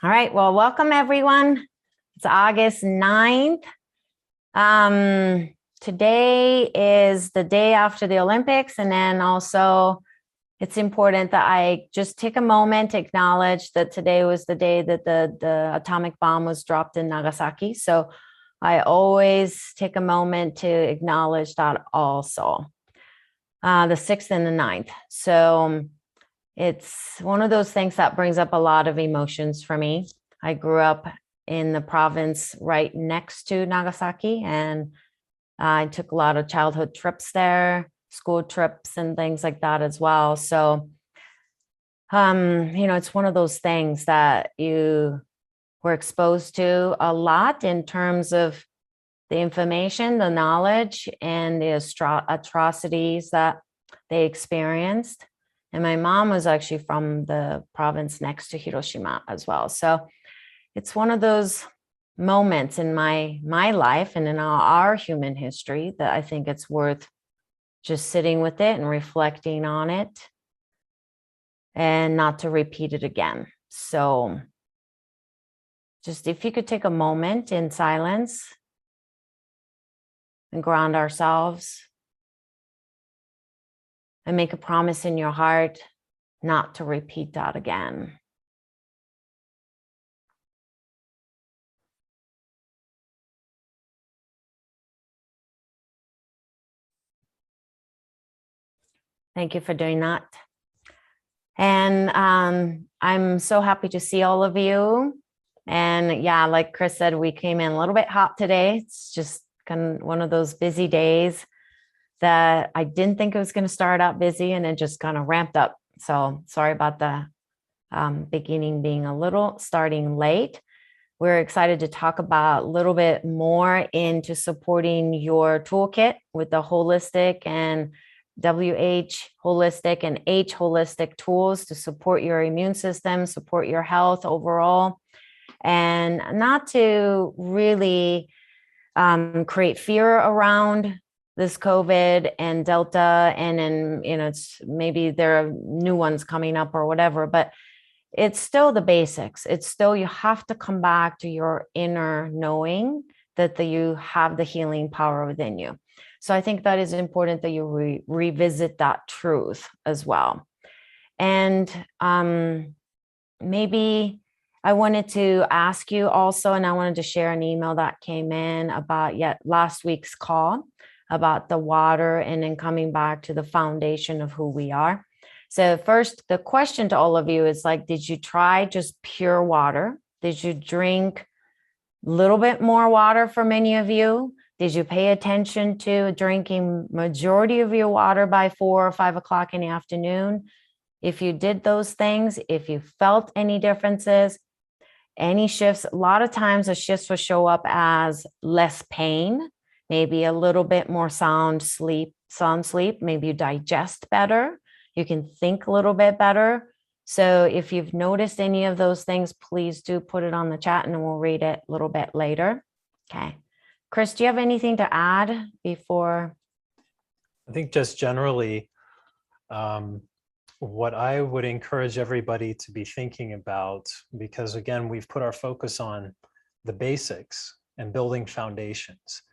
All right. Well, welcome everyone. It's August 9th. Today is the day after the Olympics. And then also it's important that I just take a moment to acknowledge that today was the day that the atomic bomb was dropped in Nagasaki. So I always take a moment to acknowledge that also, the 6th and the 9th. So it's one of those things that brings up a lot of emotions for me. I grew up in the province right next to Nagasaki, and I took a lot of childhood trips there, school trips and things like that as well. So, it's one of those things that you were exposed to a lot in terms of the information, the knowledge, and the atrocities that they experienced. And my mom was actually from the province next to Hiroshima as well. So it's one of those moments in my life and in our human history that I think it's worth just sitting with it and reflecting on it and not to repeat it again. So just if you could take a moment in silence and ground ourselves and make a promise in your heart not to repeat that again. Thank you for doing that. And I'm so happy to see all of you. And yeah, like Chris said, we came in a little bit hot today. It's just kind of one of those busy days that I didn't think it was going to start out busy, and it just kind of ramped up. So sorry about the beginning being a little starting late. We're excited to talk about a little bit more into supporting your toolkit with the Wholistic and WH Holistic and H Holistic tools to support your immune system, support your health overall, and not to really create fear around this COVID and Delta, and then, it's maybe there are new ones coming up or whatever, but it's still the basics. It's still, you have to come back to your inner knowing that you have the healing power within you. So I think that is important that you revisit that truth as well. And maybe I wanted to ask you also, and I wanted to share an email that came in about last week's call about the water, and then coming back to the foundation of who we are. So first, the question to all of you is like, did you try just pure water? Did you drink a little bit more water for many of you? Did you pay attention to drinking majority of your water by 4 or 5 o'clock in the afternoon? If you did those things, if you felt any differences, any shifts, a lot of times the shifts will show up as less pain, maybe a little bit more sound sleep, maybe you digest better. You can think a little bit better. So if you've noticed any of those things, please do put it on the chat and we'll read it a little bit later. Okay. Chris, do you have anything to add before? I think just generally, what I would encourage everybody to be thinking about, because again, we've put our focus on the basics and building foundations.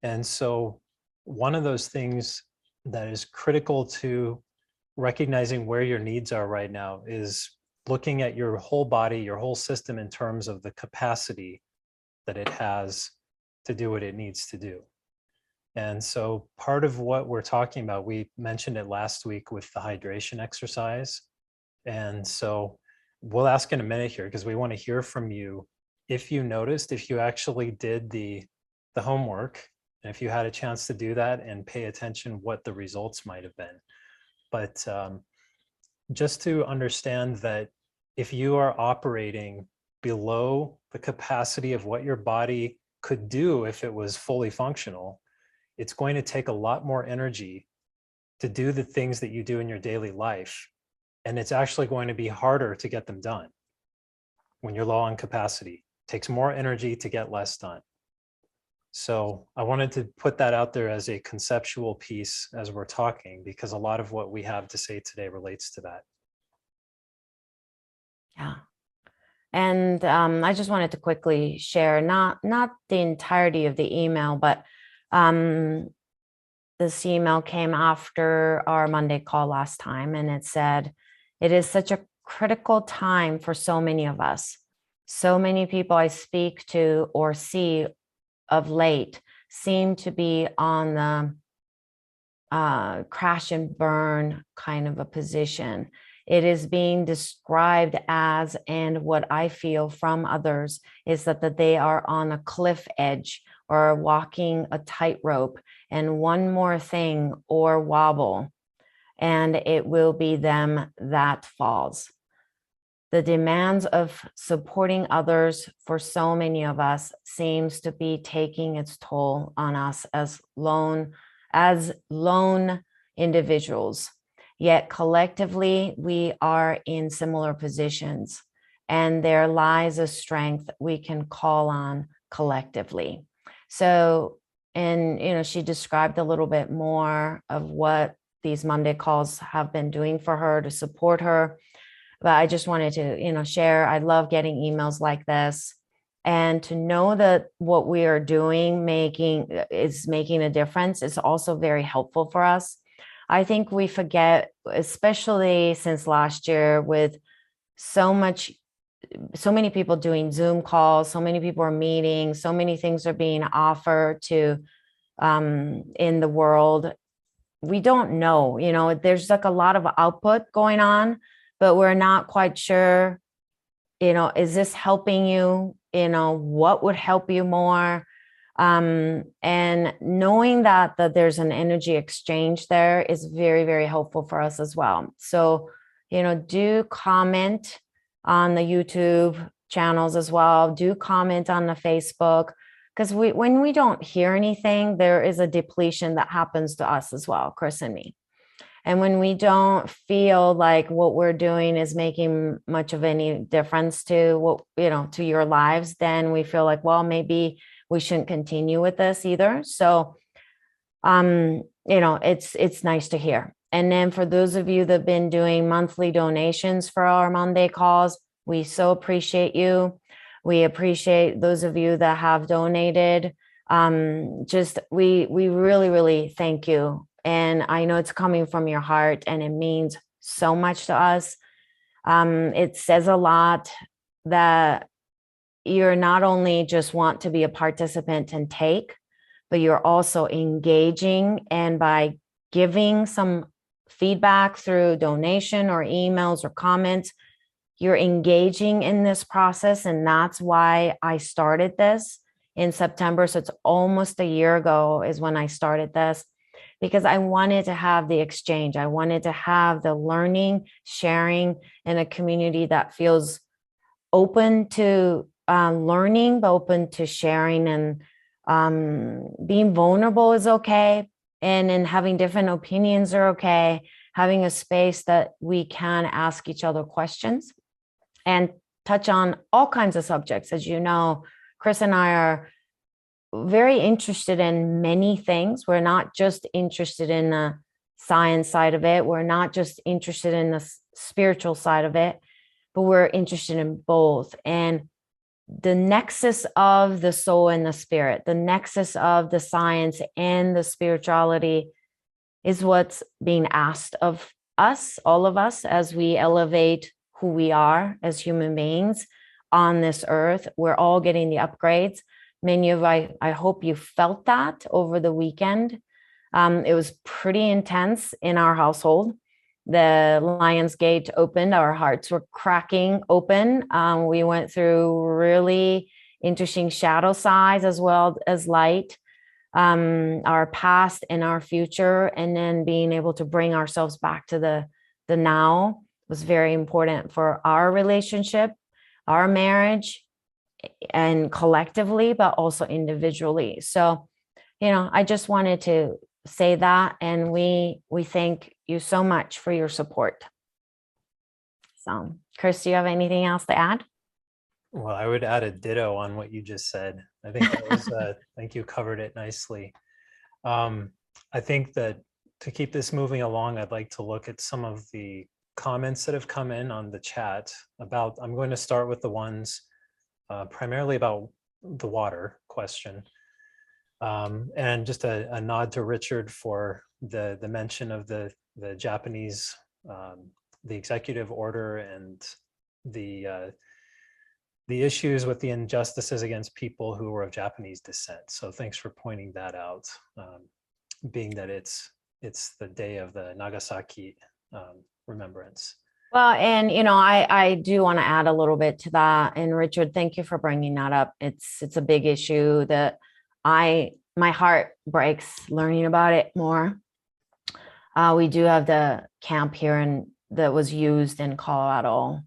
And so one of those things that is critical to recognizing where your needs are right now is looking at your whole body, your whole system in terms of the capacity that it has to do what it needs to do. And so part of what we're talking about, we mentioned it last week with the hydration exercise. And so we'll ask in a minute here, because we want to hear from you if you noticed, if you actually did the homework, and if you had a chance to do that and pay attention what the results might have been. But just to understand that if you are operating below the capacity of what your body could do if it was fully functional, it's going to take a lot more energy to do the things that you do in your daily life. And it's actually going to be harder to get them done when you're low on capacity. It takes more energy to get less done. So I wanted to put that out there as a conceptual piece as we're talking, because a lot of what we have to say today relates to that. Yeah. And I just wanted to quickly share, not the entirety of the email, but this email came after our Monday call last time, and it said, it is such a critical time for so many of us. So many people I speak to or see of late seem to be on the crash and burn kind of a position. It is being described as, and what I feel from others is that they are on a cliff edge or walking a tightrope, and one more thing or wobble, and it will be them that falls. The demands of supporting others for so many of us seems to be taking its toll on us as lone individuals. Yet collectively, we are in similar positions, and there lies a strength we can call on collectively. So, and she described a little bit more of what these Monday calls have been doing for her to support her. But I just wanted to, share. I love getting emails like this, and to know that what we are doing is making a difference is also very helpful for us. I think we forget, especially since last year, with so many people doing Zoom calls, so many people are meeting, so many things are being offered to in the world. We don't know, there's like a lot of output going on, but we're not quite sure, is this helping you? What would help you more? And knowing that there's an energy exchange there is very, very helpful for us as well. So, do comment on the YouTube channels as well. Do comment on the Facebook, because when we don't hear anything, there is a depletion that happens to us as well, Chris and me. And when we don't feel like what we're doing is making much of any difference to to your lives, then we feel like, well, maybe we shouldn't continue with this either. So, it's nice to hear. And then for those of you that have been doing monthly donations for our Monday calls, we so appreciate you. We appreciate those of you that have donated. We really, really thank you. And I know it's coming from your heart, and it means so much to us. It says a lot that you're not only just want to be a participant and take, but you're also engaging. And by giving some feedback through donation or emails or comments, you're engaging in this process. And that's why I started this in September. So it's almost a year ago is when I started this, because I wanted to have the exchange. I wanted to have the learning, sharing in a community that feels open to learning, but open to sharing, and being vulnerable is okay. And then having different opinions are okay. Having a space that we can ask each other questions and touch on all kinds of subjects. As you know, Chris and I are very interested in many things. We're not just interested in the science side of it. We're not just interested in the spiritual side of it, but we're interested in both. And the nexus of the soul and the spirit, the nexus of the science and the spirituality is what's being asked of us, all of us, as we elevate who we are as human beings on this earth. We're all getting the upgrades. Many of I hope you felt that over the weekend. It was pretty intense in our household. The Lion's Gate opened, our hearts were cracking open. We went through really interesting shadow sides as well as light, our past and our future, and then being able to bring ourselves back to the now was very important for our relationship, our marriage, and collectively, but also individually. So, I just wanted to say that, and we thank you so much for your support. So, Chris, do you have anything else to add? Well, I would add a ditto on what you just said. I think that was, I think you covered it nicely. I think that to keep this moving along, I'd like to look at some of the comments that have come in on the chat about, I'm going to start with the ones primarily about the water question. And just a nod to Richard for the mention of the Japanese, the executive order and the issues with the injustices against people who were of Japanese descent. So thanks for pointing that out, being that it's the day of the Nagasaki remembrance. Well, and I do want to add a little bit to that. And Richard, thank you for bringing that up. It's a big issue that my heart breaks learning about it more. We do have the camp here that was used in Colorado.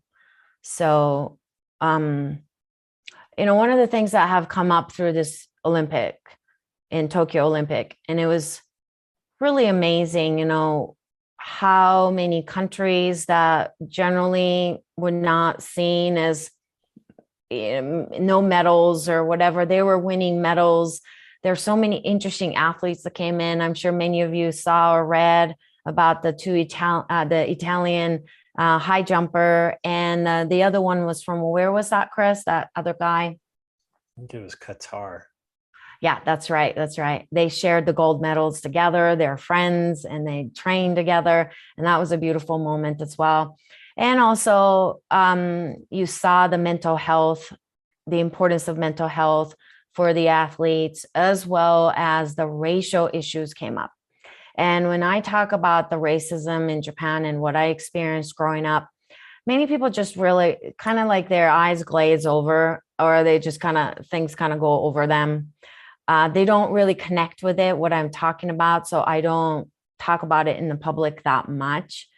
So, one of the things that have come up through this Olympic in Tokyo Olympic, and it was really amazing, how many countries that generally were not seen as no medals or whatever, they were winning medals. There's so many interesting athletes that came in. I'm sure many of you saw or read about the Italian high jumper, and the other one was from, where was that, Chris? That other guy? I think it was Qatar. Yeah, that's right. That's right. They shared the gold medals together. They're friends and they trained together. And that was a beautiful moment as well. And also, you saw the mental health, the importance of mental health for the athletes, as well as the racial issues came up. And when I talk about the racism in Japan and what I experienced growing up, many people just really kind of like their eyes glaze over, or they just things go over them. They don't really connect with it, what I'm talking about. So I don't talk about it in the public that much.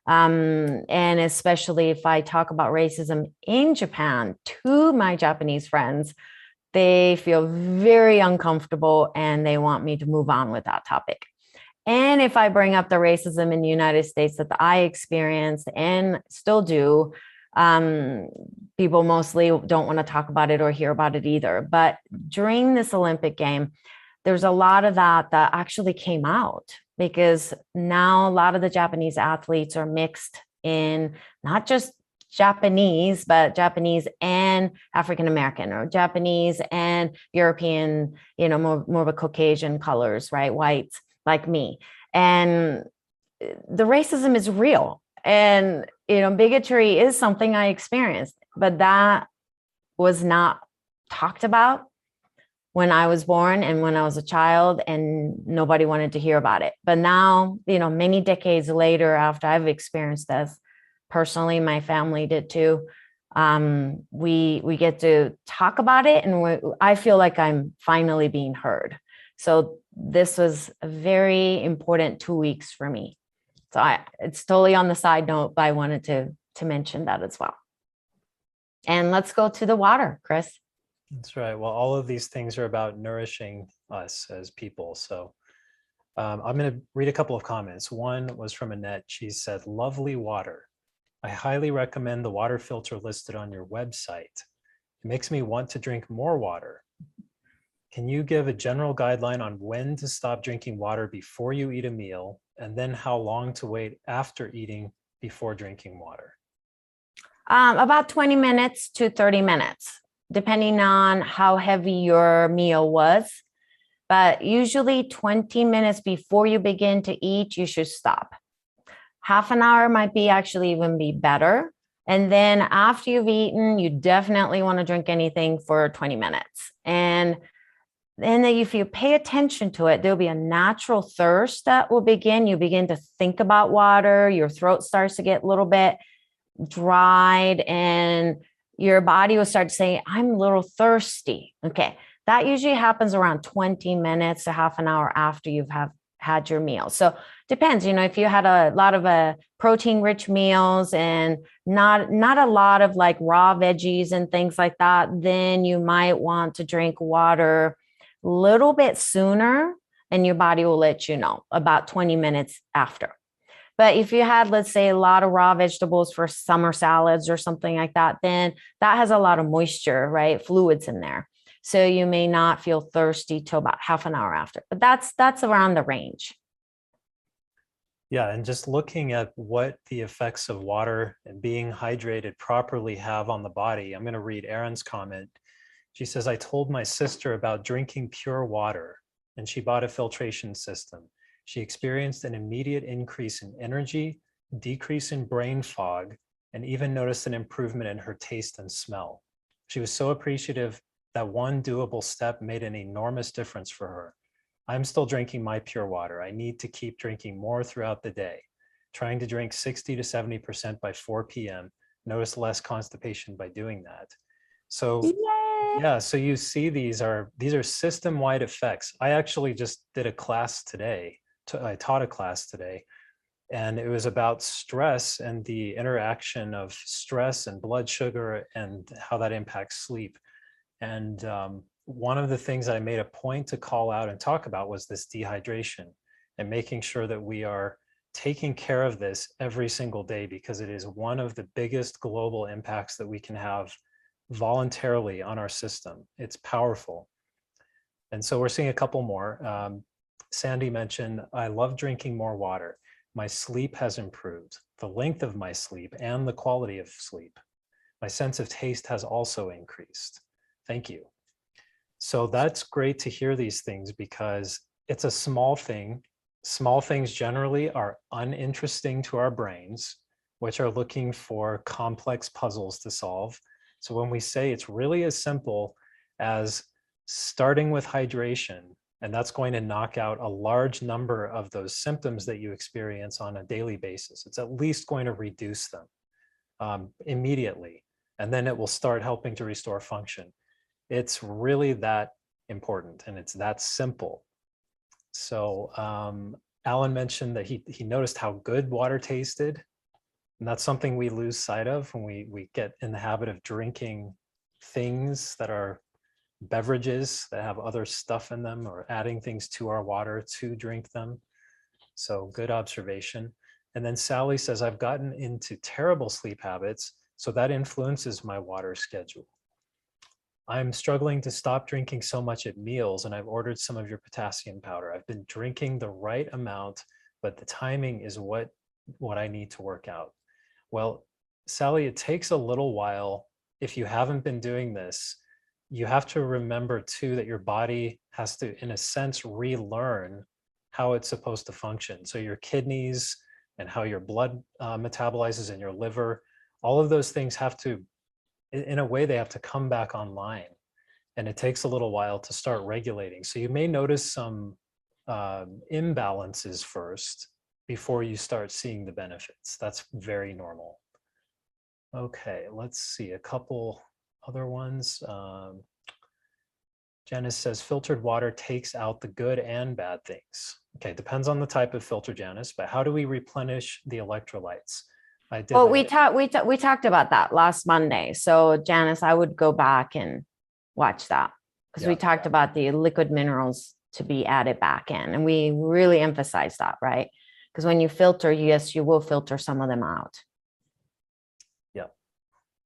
And especially if I talk about racism in Japan to my Japanese friends, they feel very uncomfortable and they want me to move on with that topic. And if I bring up the racism in the United States that I experienced and still do, people mostly don't want to talk about it or hear about it either. But during this Olympic game, there's a lot of that actually came out, because now a lot of the Japanese athletes are mixed in, not just Japanese, but Japanese and African American, or Japanese and European, more of a Caucasian colors, right? Whites like me. And the racism is real. And, bigotry is something I experienced, but that was not talked about when I was born and when I was a child, and nobody wanted to hear about it. But now, many decades later, after I've experienced this personally, my family did too. We get to talk about it, and I feel like I'm finally being heard. So this was a very important 2 weeks for me. So it's totally on the side note, but I wanted to mention that as well. And let's go to the water, Chris. That's right. Well, all of these things are about nourishing us as people. So I'm going to read a couple of comments. One was from Annette. She said, "Lovely water. I highly recommend the water filter listed on your website. It makes me want to drink more water. Can you give a general guideline on when to stop drinking water before you eat a meal, and then how long to wait after eating before drinking water?" About 20 minutes to 30 minutes, depending on how heavy your meal was. But usually 20 minutes before you begin to eat, you should stop. Half an hour might be actually even be better. And then after you've eaten, you definitely want to drink anything for 20 minutes. And then if you pay attention to it, there'll be a natural thirst that will begin. You begin to think about water. Your throat starts to get a little bit dried, and your body will start to say, "I'm a little thirsty." Okay. That usually happens around 20 minutes to half an hour after you've had your meal. So depends, if you had a lot of protein rich meals and not a lot of like raw veggies and things like that, then you might want to drink water a little bit sooner, and your body will let you know about 20 minutes after. But if you had, let's say, a lot of raw vegetables for summer salads or something like that, then that has a lot of moisture, right? Fluids in there. So you may not feel thirsty till about half an hour after, but that's around the range. Yeah, and just looking at what the effects of water and being hydrated properly have on the body. I'm going to read Erin's comment. She says, I told my sister about drinking pure water, and she bought a filtration system. She experienced an immediate increase in energy, decrease in brain fog, and even noticed an improvement in her taste and smell. She was so appreciative that one doable step made an enormous difference for her. I'm still drinking my pure water. I need to keep drinking more throughout the day, trying to drink 60 to 70% by 4 p.m. Notice less constipation by doing that. So Yay! yeah, so you see these are system-wide effects. I actually just did a class today. I taught a class today, and it was about stress and the interaction of stress and blood sugar and how that impacts sleep. And one of the things that I made a point to call out and talk about was this dehydration and making sure that we are taking care of this every single day, because it is one of the biggest global impacts that we can have voluntarily on our system. It's powerful. And so we're seeing a couple more. Sandy mentioned, I love drinking more water. My sleep has improved, the length of my sleep and the quality of sleep. My sense of taste has also increased. Thank you. So that's great to hear these things, because it's a small thing. Small things generally are uninteresting to our brains, which are looking for complex puzzles to solve. So when we say it's really as simple as starting with hydration, and that's going to knock out a large number of those symptoms that you experience on a daily basis. It's at least going to reduce them immediately, and then it will start helping to restore function. It's really that important, and it's that simple. So Alan mentioned that he noticed how good water tasted. And that's something we lose sight of when we get in the habit of drinking things that are beverages that have other stuff in them, or adding things to our water to drink them. So good observation. And then Sally says, I've gotten into terrible sleep habits, so that influences my water schedule. I'm struggling to stop drinking so much at meals, and I've ordered some of your potassium powder. I've been drinking the right amount, but the timing is what I need to work out. Well, Sally, it takes a little while. If you haven't been doing this, you have to remember too that your body has to, in a sense, relearn how it's supposed to function. So your kidneys and how your blood metabolizes in your liver, all of those things have to, in a way, they have to come back online. And it takes a little while to start regulating. So you may notice some imbalances first before you start seeing the benefits. That's very normal. Okay, let's see a couple other ones. Janice says filtered water takes out the good and bad things. Okay, depends on the type of filter, Janice, but how do we replenish the electrolytes? Well, we talked about that last Monday. So Janice, I would go back and watch that, because we talked about the liquid minerals to be added back in, and we really emphasize that, right? Because when you filter, yes, you will filter some of them out. Yeah.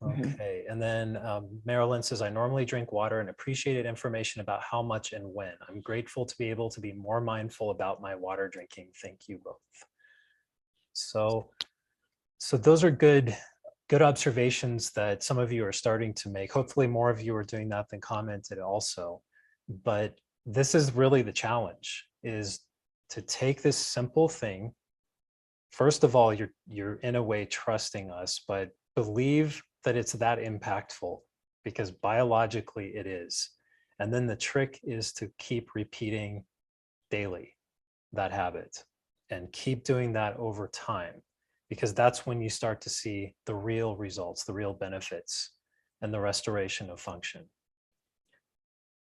Okay. And then Marilyn says, I normally drink water and appreciated information about how much and when. I'm grateful to be able to be more mindful about my water drinking. Thank you both. So those are good observations that some of you are starting to make. Hopefully more of you are doing that than commented also. But this is really the challenge, is to take this simple thing. First of all, you're in a way trusting us, but believe that it's that impactful, because biologically it is. And then the trick is to keep repeating daily that habit, and keep doing that over time, because that's when you start to see the real results, the real benefits, and the restoration of function.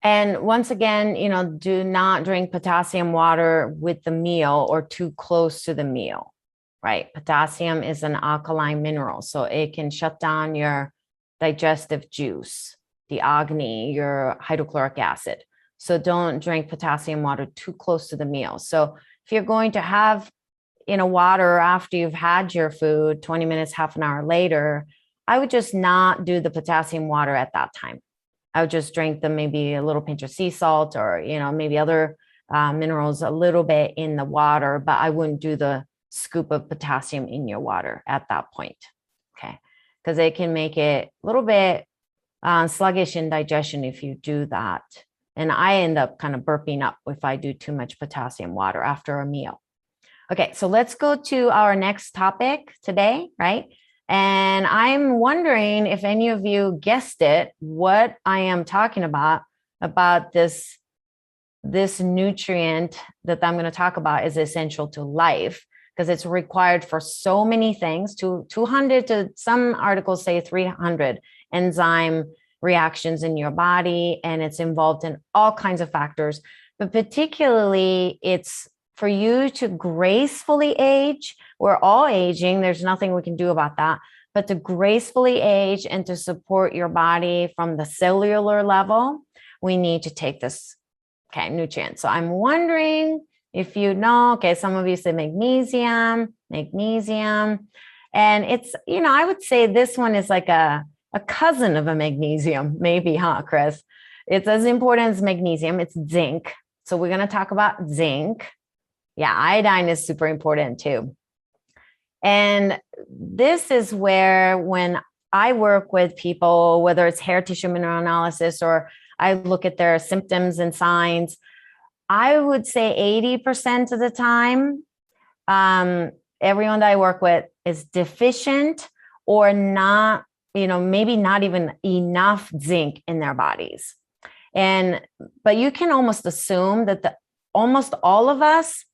And once again, do not drink potassium water with the meal or too close to the meal, right? Potassium is an alkaline mineral, so it can shut down your digestive juice, the Acne, your hydrochloric acid. So don't drink potassium water too close to the meal. So if you're going to have, water after you've had your food, 20 minutes, half an hour later, I would just not do the potassium water at that time. I would just drink them, maybe a little pinch of sea salt, or, maybe other minerals a little bit in the water, but I wouldn't do the scoop of potassium in your water at that point. Okay. Because it can make it a little bit sluggish in digestion if you do that. And I end up kind of burping up if I do too much potassium water after a meal. Okay, so let's go to our next topic today, right? And I'm wondering if any of you guessed it, what I am talking about this nutrient that I'm going to talk about is essential to life because it's required for so many things, 200 to some articles say 300 enzyme reactions in your body, and it's involved in all kinds of factors, but particularly it's for you to gracefully age. We're all aging. There's nothing we can do about that, but to gracefully age and to support your body from the cellular level, we need to take this nutrient. So I'm wondering if you know, some of you say magnesium, and it's, I would say this one is like a cousin of a magnesium, maybe, huh, Chris? It's as important as magnesium. It's zinc. So we're going to talk about zinc. Yeah, iodine is super important too. And this is where when I work with people, whether it's hair tissue mineral analysis or I look at their symptoms and signs, I would say 80% of the time, everyone that I work with is deficient or not, maybe not even enough zinc in their bodies. But you can almost assume that almost all of us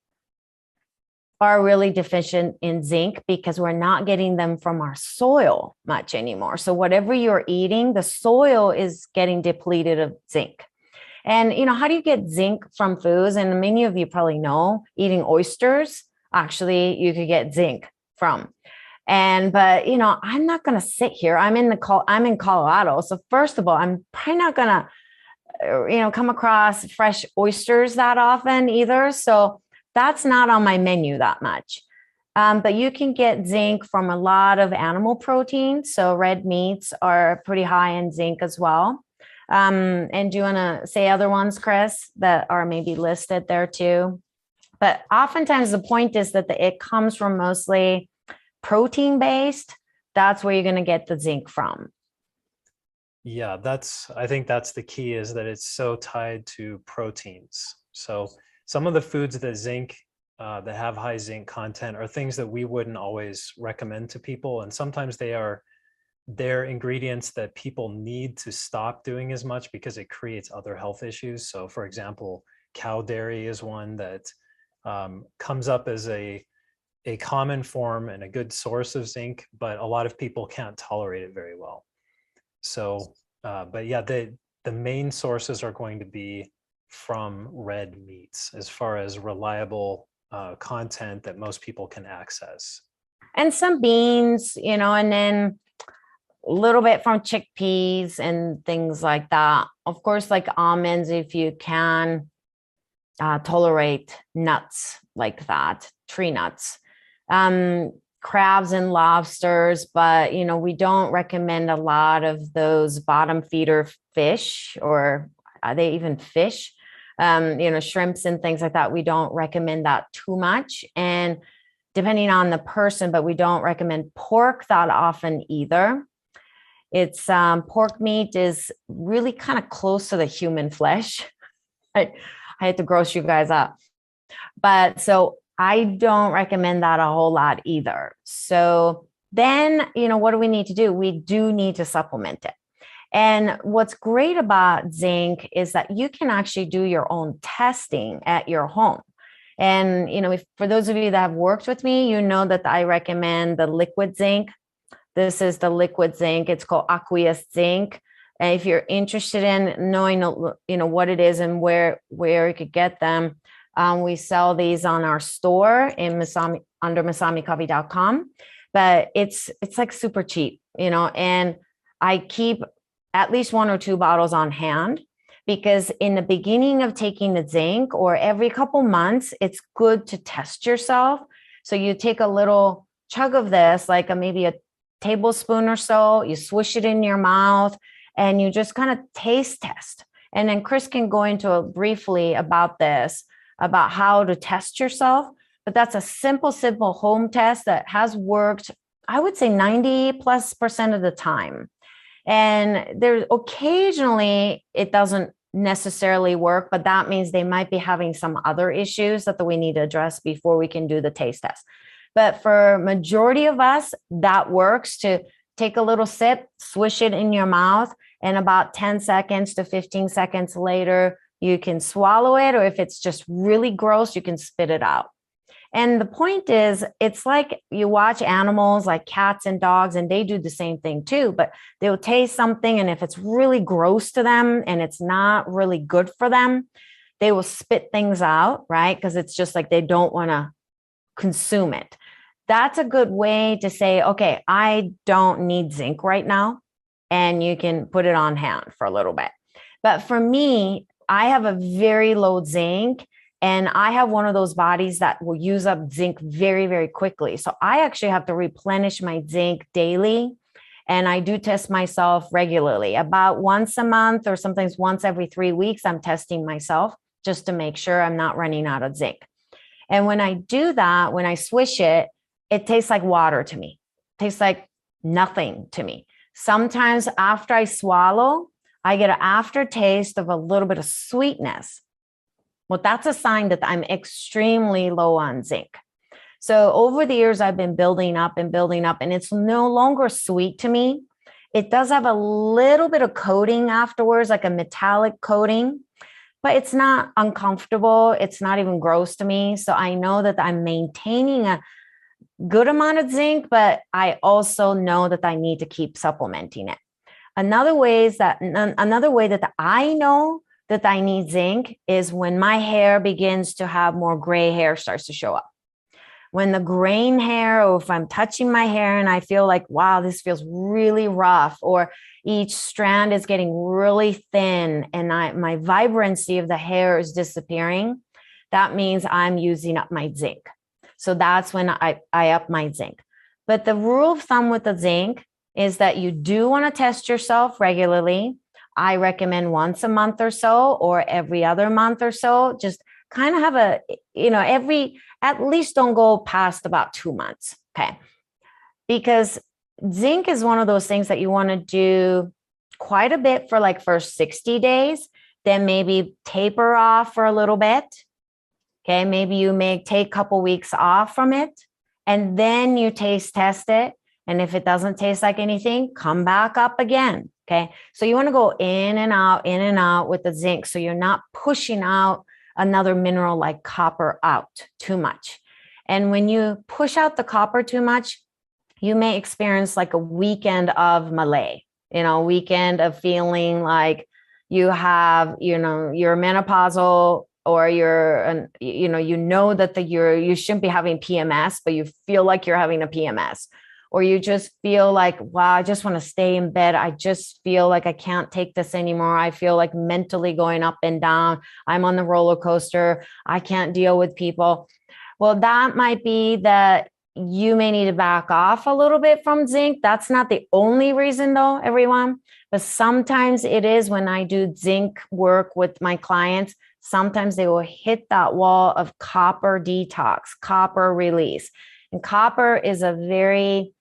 are really deficient in zinc because we're not getting them from our soil much anymore. So whatever you're eating, the soil is getting depleted of zinc. And, how do you get zinc from foods? And many of you probably know eating oysters, actually, you could get zinc from. But I'm not going to sit here. I'm in Colorado. So first of all, I'm probably not going to, come across fresh oysters that often either. So that's not on my menu that much. But you can get zinc from a lot of animal proteins. So red meats are pretty high in zinc as well. And do you want to say other ones, Chris, that are maybe listed there too? But oftentimes the point is that it comes from mostly protein based. That's where you're going to get the zinc from. Yeah, I think that's the key, is that it's so tied to proteins. So some of the foods that have high zinc content are things that we wouldn't always recommend to people. And sometimes they're ingredients that people need to stop doing as much because it creates other health issues. So for example, cow dairy is one that comes up as a common form and a good source of zinc, but a lot of people can't tolerate it very well. So, but yeah, the main sources are going to be from red meats as far as reliable content that most people can access. And some beans, and then a little bit from chickpeas and things like that. Of course, like almonds, if you can tolerate nuts like that, tree nuts. Crabs and lobsters, but we don't recommend a lot of those bottom feeder fish, or are they even fish? Shrimps and things like that. We don't recommend that too much. And depending on the person, but we don't recommend pork that often either. It's pork meat is really kind of close to the human flesh. I had to gross you guys up. But so I don't recommend that a whole lot either. So then, what do we need to do? We do need to supplement it. And what's great about zinc is that you can actually do your own testing at your home. And, for those of you that have worked with me, that I recommend the liquid zinc. This is the liquid zinc. It's called aqueous zinc. And if you're interested in knowing, what it is and where you could get them, we sell these on our store in Masami, under masamicoffee.com, but it's like super cheap, and I keep at least 1 or 2 bottles on hand because in the beginning of taking the zinc or every couple months, it's good to test yourself. So you take a little chug of this, like maybe a tablespoon or so, you swish it in your mouth and you just kind of taste test. And then Chris can go into briefly about this, about how to test yourself. but that's a simple home test that has worked, I would say 90+% of the time. And there occasionally it doesn't necessarily work, but that means they might be having some other issues that we need to address before we can do the taste test. But for majority of us, that works to take a little sip, swish it in your mouth, and about 10 seconds to 15 seconds later, you can swallow it, or if it's just really gross, you can spit it out. And the point is, it's like you watch animals like cats and dogs, and they do the same thing too, but they'll taste something, and if it's really gross to them and it's not really good for them, they will spit things out, right? Because it's just like they don't want to consume it. That's a good way to say, okay, I don't need zinc right now, and you can put it on hand for a little bit. But for me, I have a very low zinc, and I have one of those bodies that will use up zinc very, very quickly. So I actually have to replenish my zinc daily. And I do test myself regularly, about once a month or sometimes once every 3 weeks. I'm testing myself just to make sure I'm not running out of zinc. And when I do that, when I swish it, it tastes like water to me. It tastes like nothing to me. Sometimes after I swallow, I get an aftertaste of a little bit of sweetness. Well, that's a sign that I'm extremely low on zinc. So over the years, I've been building up, and it's no longer sweet to me. It does have a little bit of coating afterwards, like a metallic coating, but it's not uncomfortable. It's not even gross to me. So I know that I'm maintaining a good amount of zinc, but I also know that I need to keep supplementing it. Another way that I know that I need zinc is when my hair begins to have more gray hair starts to show up. When the grain hair, or if I'm touching my hair and I feel like, wow, this feels really rough, or each strand is getting really thin and my vibrancy of the hair is disappearing, that means I'm using up my zinc. So that's when I up my zinc. But the rule of thumb with the zinc is that you do want to test yourself regularly. I recommend once a month or so, or every other month or so. Just kind of have at least don't go past about 2 months. Okay. Because zinc is one of those things that you want to do quite a bit for like first 60 days, then maybe taper off for a little bit. Okay, maybe you may take a couple weeks off from it, and then you taste test it. And if it doesn't taste like anything, come back up again. Okay, so you want to go in and out with the zinc, so you're not pushing out another mineral like copper out too much. And when you push out the copper too much, you may experience like a weekend of malaise, weekend of feeling like you have, you're menopausal, or you shouldn't be having PMS, but you feel like you're having a PMS, or you just feel like, wow, I just want to stay in bed. I just feel like I can't take this anymore. I feel like mentally going up and down. I'm on the roller coaster. I can't deal with people. Well, that might be that you may need to back off a little bit from zinc. That's not the only reason though, everyone, but sometimes it is. When I do zinc work with my clients, sometimes they will hit that wall of copper detox, copper release. And copper is a very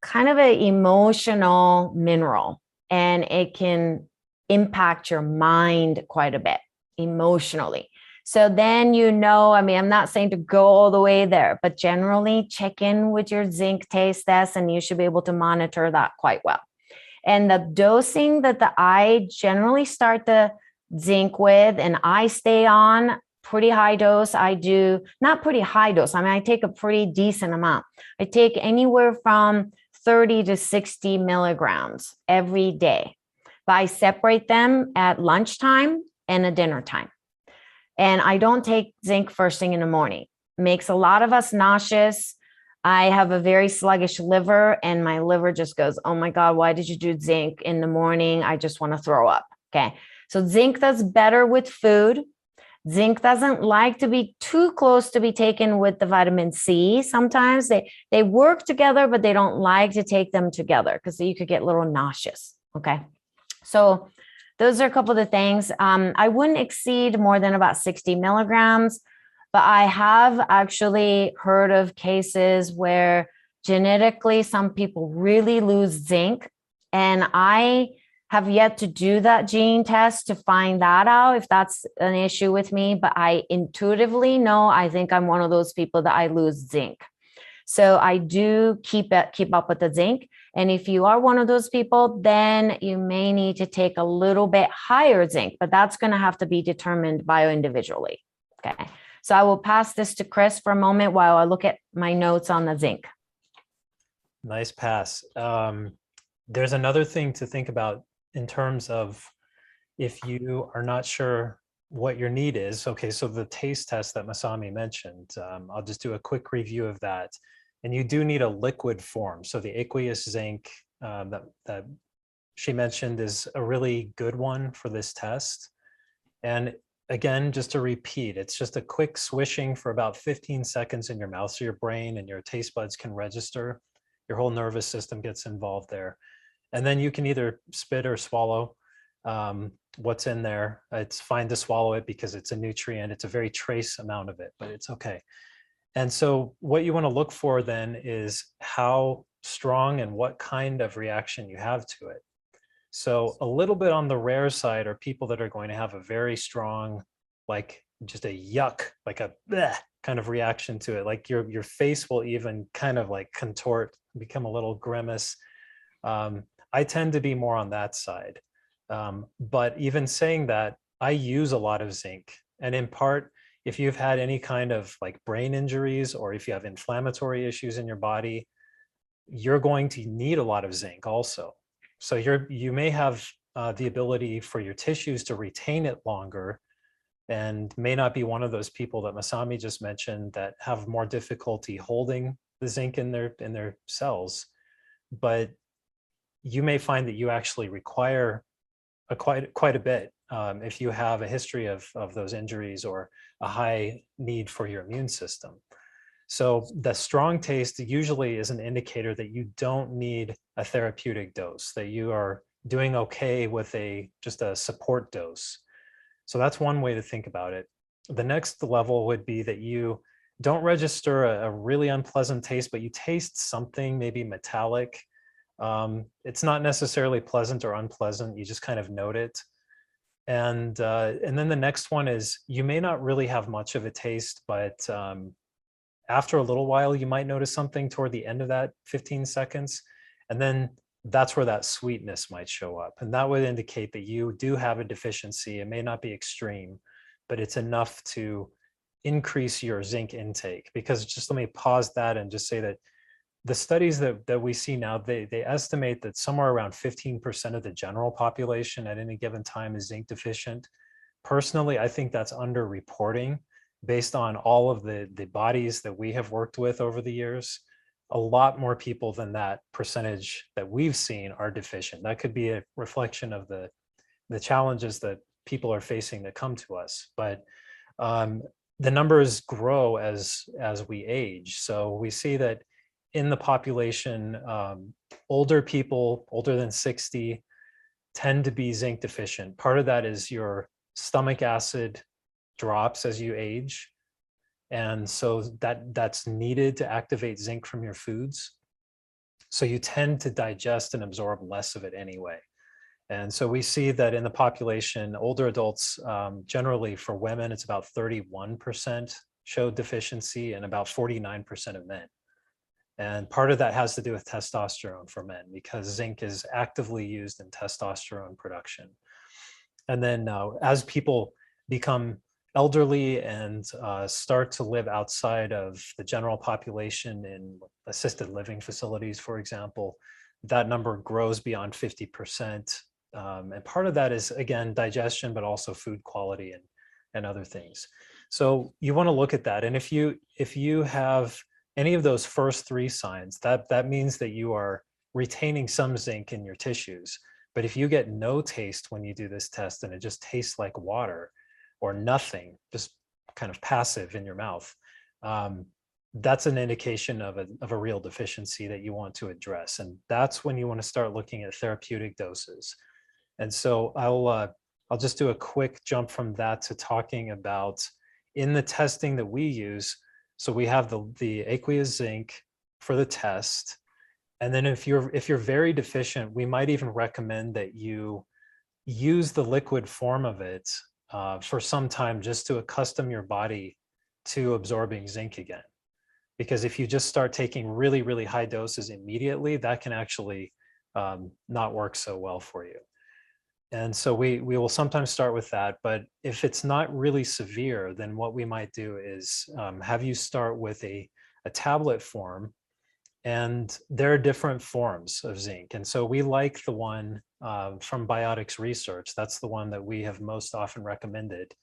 kind of an emotional mineral, and it can impact your mind quite a bit emotionally. So then, I'm not saying to go all the way there, but generally check in with your zinc taste test, and you should be able to monitor that quite well. And the dosing that I generally start the zinc with, and I stay on pretty high dose. I do not pretty high dose. I take a pretty decent amount. I take anywhere from 30 to 60 milligrams every day, but I separate them at lunchtime and at dinner time. And I don't take zinc first thing in the morning. It makes a lot of us nauseous. I have a very sluggish liver, and my liver just goes, oh my God, why did you do zinc in the morning? I just want to throw up. Okay. So zinc does better with food. Zinc doesn't like to be too close to be taken with the vitamin C. Sometimes they work together, but they don't like to take them together because you could get a little nauseous. Okay. So those are a couple of the things. I wouldn't exceed more than about 60 milligrams. But I have actually heard of cases where genetically some people really lose zinc. And I have yet to do that gene test to find that out if that's an issue with me. But I intuitively know, I think I'm one of those people that I lose zinc. So I do keep up with the zinc. And if you are one of those people, then you may need to take a little bit higher zinc, but that's going to have to be determined bio-individually. Okay. So I will pass this to Chris for a moment while I look at my notes on the zinc. Nice pass. There's another thing to think about in terms of if you are not sure what your need is. Okay, so the taste test that Masami mentioned, I'll just do a quick review of that. And you do need a liquid form. So the aqueous zinc that she mentioned is a really good one for this test. And again, just to repeat, it's just a quick swishing for about 15 seconds in your mouth so your brain and your taste buds can register. Your whole nervous system gets involved there. And then you can either spit or swallow what's in there. It's fine to swallow it because it's a nutrient. It's a very trace amount of it, but it's okay. And so what you want to look for then is how strong and what kind of reaction you have to it. So a little bit on the rare side are people that are going to have a very strong, like just a yuck, like a bleh kind of reaction to it. Like your face will even kind of like contort, become a little grimace. I tend to be more on that side. But even saying that, I use a lot of zinc. And in part, if you've had any kind of like brain injuries or if you have inflammatory issues in your body, you're going to need a lot of zinc also. So you may have the ability for your tissues to retain it longer and may not be one of those people that Masami just mentioned that have more difficulty holding the zinc in their cells. But you may find that you actually require quite a bit if you have a history of those injuries or a high need for your immune system. So the strong taste usually is an indicator that you don't need a therapeutic dose, that you are doing okay with just a support dose. So that's one way to think about it. The next level would be that you don't register a really unpleasant taste, but you taste something maybe metallic. It's not necessarily pleasant or unpleasant. You just kind of note it. And then the next one is you may not really have much of a taste, but after a little while, you might notice something toward the end of that 15 seconds. And then that's where that sweetness might show up. And that would indicate that you do have a deficiency. It may not be extreme, but it's enough to increase your zinc intake. Because just let me pause that and just say that the studies that we see now, they estimate that somewhere around 15% of the general population at any given time is zinc deficient. Personally, I think that's underreporting based on all of the bodies that we have worked with over the years. A lot more people than that percentage that we've seen are deficient. That could be a reflection of the challenges that people are facing that come to us. But the numbers grow as we age. So we see that in the population, older people, older than 60, tend to be zinc deficient. Part of that is your stomach acid drops as you age. And so that's needed to activate zinc from your foods. So you tend to digest and absorb less of it anyway. And so we see that in the population, older adults, generally for women, it's about 31% show deficiency and about 49% of men. And part of that has to do with testosterone for men because zinc is actively used in testosterone production. And then as people become elderly and start to live outside of the general population in assisted living facilities, for example, that number grows beyond 50%. And part of that is, again, digestion, but also food quality and other things. So you want to look at that. And if you have any of those first three signs, that means that you are retaining some zinc in your tissues. But if you get no taste when you do this test and it just tastes like water or nothing, just kind of passive in your mouth, that's an indication of a real deficiency that you want to address. And that's when you want to start looking at therapeutic doses. And so I'll just do a quick jump from that to talking about in the testing that we use, so we have the aqueous zinc for the test. And then if you're very deficient, we might even recommend that you use the liquid form of it for some time, just to accustom your body to absorbing zinc again. Because if you just start taking really, really high doses immediately, that can actually not work so well for you. And so we will sometimes start with that. But if it's not really severe, then what we might do is have you start with a tablet form. And there are different forms of zinc. And so we like the one from Biotics Research. That's the one that we have most often recommended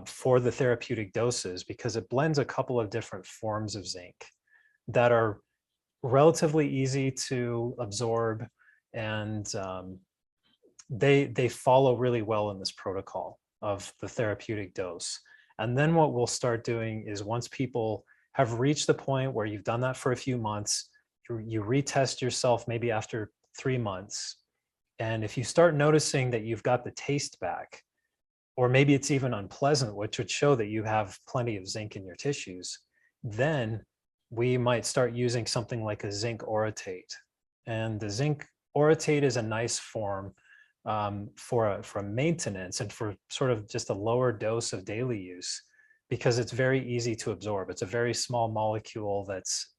for the therapeutic doses, because it blends a couple of different forms of zinc that are relatively easy to absorb, and they follow really well in this protocol of the therapeutic dose. And then what we'll start doing is, once people have reached the point where you've done that for a few months, you retest yourself maybe after 3 months. And if you start noticing that you've got the taste back, or maybe it's even unpleasant, which would show that you have plenty of zinc in your tissues, then we might start using something like a zinc orotate. And the zinc orotate is a nice form for maintenance and for sort of just a lower dose of daily use, because it's very easy to absorb. It's a very small molecule that's,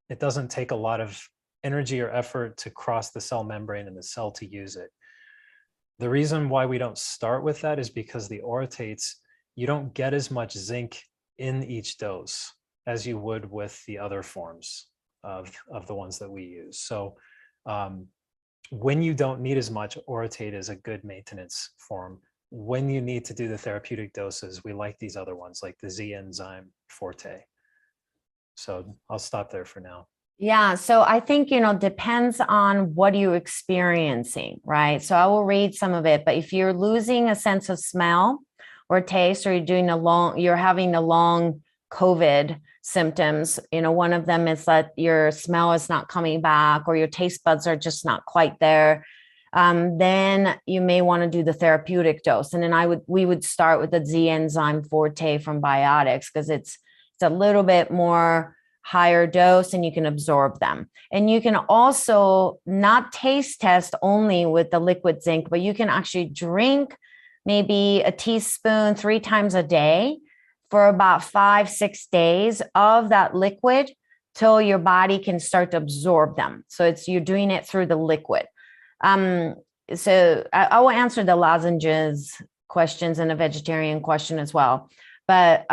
it doesn't take a lot of energy or effort to cross the cell membrane in the cell to use it. The reason why we don't start with that is because the orotates, you don't get as much zinc in each dose as you would with the other forms of the ones that we use. So when you don't need as much, orotate is a good maintenance form. When you need to do the therapeutic doses, we like these other ones, like the Z enzyme forte. So I'll stop there for now. Yeah. So I think, depends on what you're experiencing, right? So I will read some of it, but if you're losing a sense of smell or taste, or you're having the long COVID symptoms, one of them is that your smell is not coming back, or your taste buds are just not quite there. Then you may want to do the therapeutic dose. And then we would start with the Z enzyme forte from Biotics, because it's a little bit more higher dose and you can absorb them. And you can also not taste test only with the liquid zinc, but you can actually drink maybe a teaspoon 3 times a day for about 5-6 days of that liquid till your body can start to absorb them. So you're doing it through the liquid. So I will answer the lozenges questions and a vegetarian question as well. But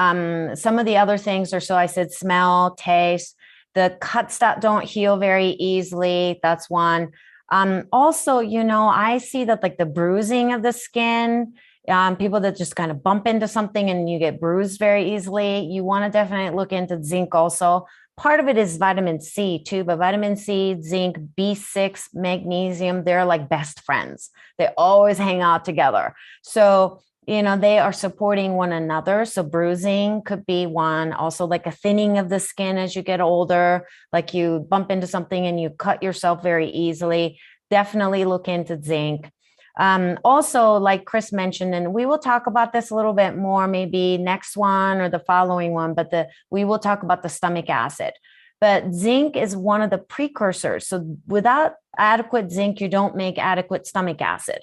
some of the other things are, so I said smell, taste, the cuts that don't heal very easily. That's one. Also, I see that like the bruising of the skin, people that just kind of bump into something and you get bruised very easily. You want to definitely look into zinc also. Part of it is vitamin C too, but vitamin C, zinc, B6, magnesium, they're like best friends. They always hang out together. So they are supporting one another. So bruising could be one. Also like a thinning of the skin as you get older, like you bump into something and you cut yourself very easily. Definitely look into zinc. Also, like Chris mentioned, and we will talk about this a little bit more, maybe next one or the following one, but we will talk about the stomach acid. But zinc is one of the precursors. So without adequate zinc, you don't make adequate stomach acid.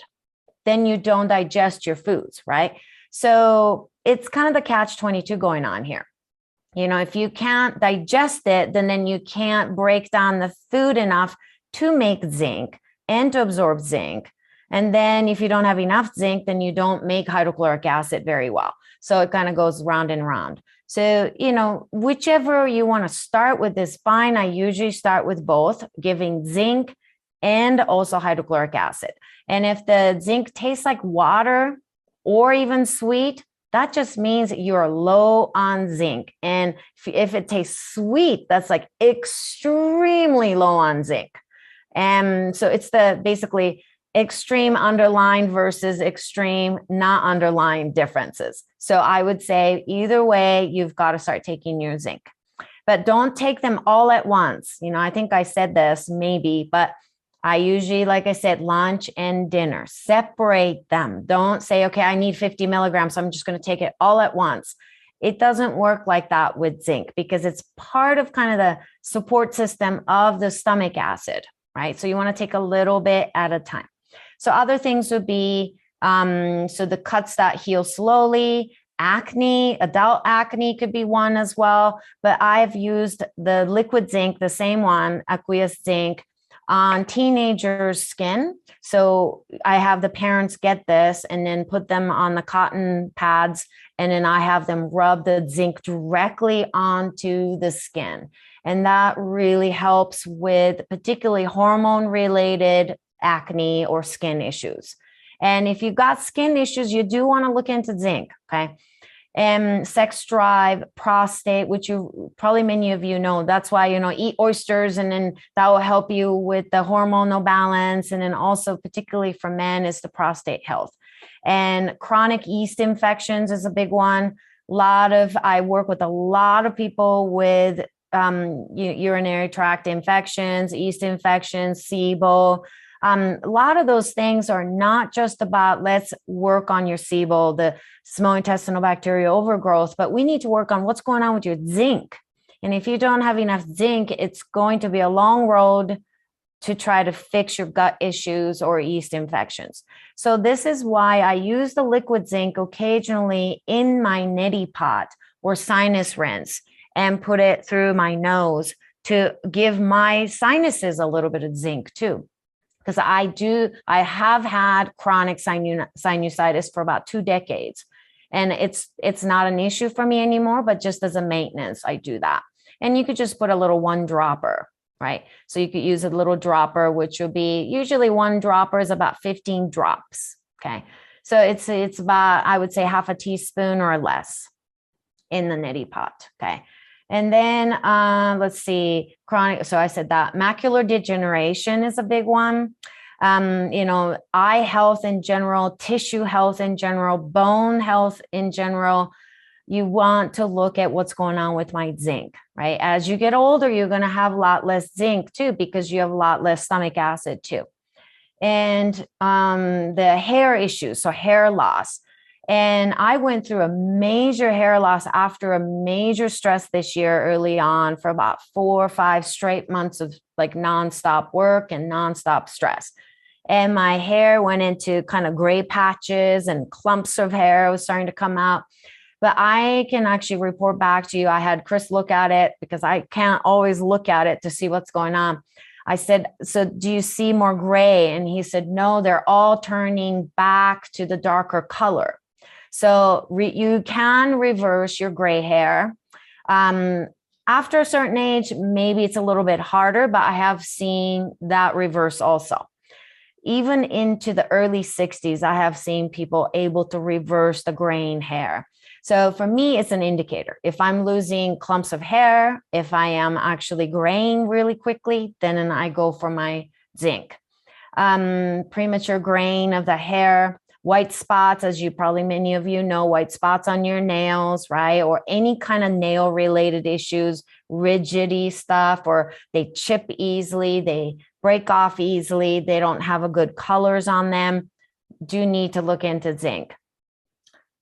Then you don't digest your foods, right? So it's kind of the catch-22 going on here. If you can't digest it, then you can't break down the food enough to make zinc and to absorb zinc. And then if you don't have enough zinc, then you don't make hydrochloric acid very well. So it kind of goes round and round. So, whichever you want to start with is fine. I usually start with both, giving zinc and also hydrochloric acid. And if the zinc tastes like water or even sweet, that just means you're low on zinc. And if it tastes sweet, that's like extremely low on zinc. And so it's the basically extreme underlying versus extreme not underlying differences. So I would say either way, you've got to start taking your zinc, but don't take them all at once. I think I said this maybe, but I usually, like I said, lunch and dinner, separate them. Don't say, okay, I need 50 milligrams, so I'm just going to take it all at once. It doesn't work like that with zinc because it's part of kind of the support system of the stomach acid, right? So you want to take a little bit at a time. So other things would be, so the cuts that heal slowly, acne, adult acne could be one as well. But I've used the liquid zinc, the same one, aqueous zinc, on teenagers' skin. So I have the parents get this and then put them on the cotton pads, and then I have them rub the zinc directly onto the skin. And that really helps with particularly hormone-related acne or skin issues. And if you've got skin issues, you do want to look into zinc, okay? And sex drive, prostate, which you probably many of you know. That's why, eat oysters, and then that will help you with the hormonal balance. And then also, particularly for men, is the prostate health. And chronic yeast infections is a big one. I work with a lot of people with urinary tract infections, yeast infections, SIBO. A lot of those things are not just about let's work on your SIBO, the small intestinal bacterial overgrowth, but we need to work on what's going on with your zinc. And if you don't have enough zinc, it's going to be a long road to try to fix your gut issues or yeast infections. So this is why I use the liquid zinc occasionally in my neti pot or sinus rinse and put it through my nose to give my sinuses a little bit of zinc too. Because I have had chronic sinusitis for about 2 decades, and it's not an issue for me anymore, but just as a maintenance, I do that. And you could just put a little 1 dropper, right? So you could use a little dropper, which would be usually 1 dropper is about 15 drops. Okay. So it's about, I would say, half a teaspoon or less in the neti pot. Okay. And then let's see, chronic. So I said that macular degeneration is a big one. Eye health in general, tissue health in general, bone health in general. You want to look at what's going on with my zinc, right? As you get older, you're going to have a lot less zinc too, because you have a lot less stomach acid too. And the hair issues, so hair loss. And I went through a major hair loss after a major stress this year early on for about 4 or 5 straight months of like nonstop work and nonstop stress. And my hair went into kind of gray patches and clumps of hair was starting to come out. But I can actually report back to you. I had Chris look at it because I can't always look at it to see what's going on. I said, so do you see more gray? And he said, no, they're all turning back to the darker color. So you can reverse your gray hair. After a certain age, maybe it's a little bit harder, but I have seen that reverse also. Even into the early 60s, I have seen people able to reverse the graying hair. So for me, it's an indicator. If I'm losing clumps of hair, if I am actually graying really quickly, then I go for my zinc. Premature graying of the hair, white spots, as you probably many of you know, white spots on your nails, right? Or any kind of nail related issues, rigidity stuff, or they chip easily, they break off easily, they don't have a good colors on them, do need to look into zinc.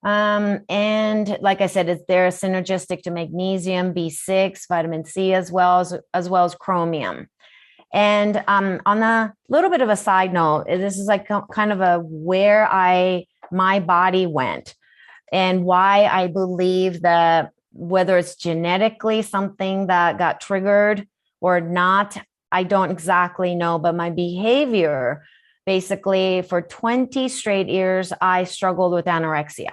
And like I said, they're synergistic to magnesium, B6, vitamin C, as well as chromium. And on a little bit of a side note, this is like kind of where my body went and why I believe that whether it's genetically something that got triggered or not, I don't exactly know, but my behavior, basically for 20 straight years, I struggled with anorexia.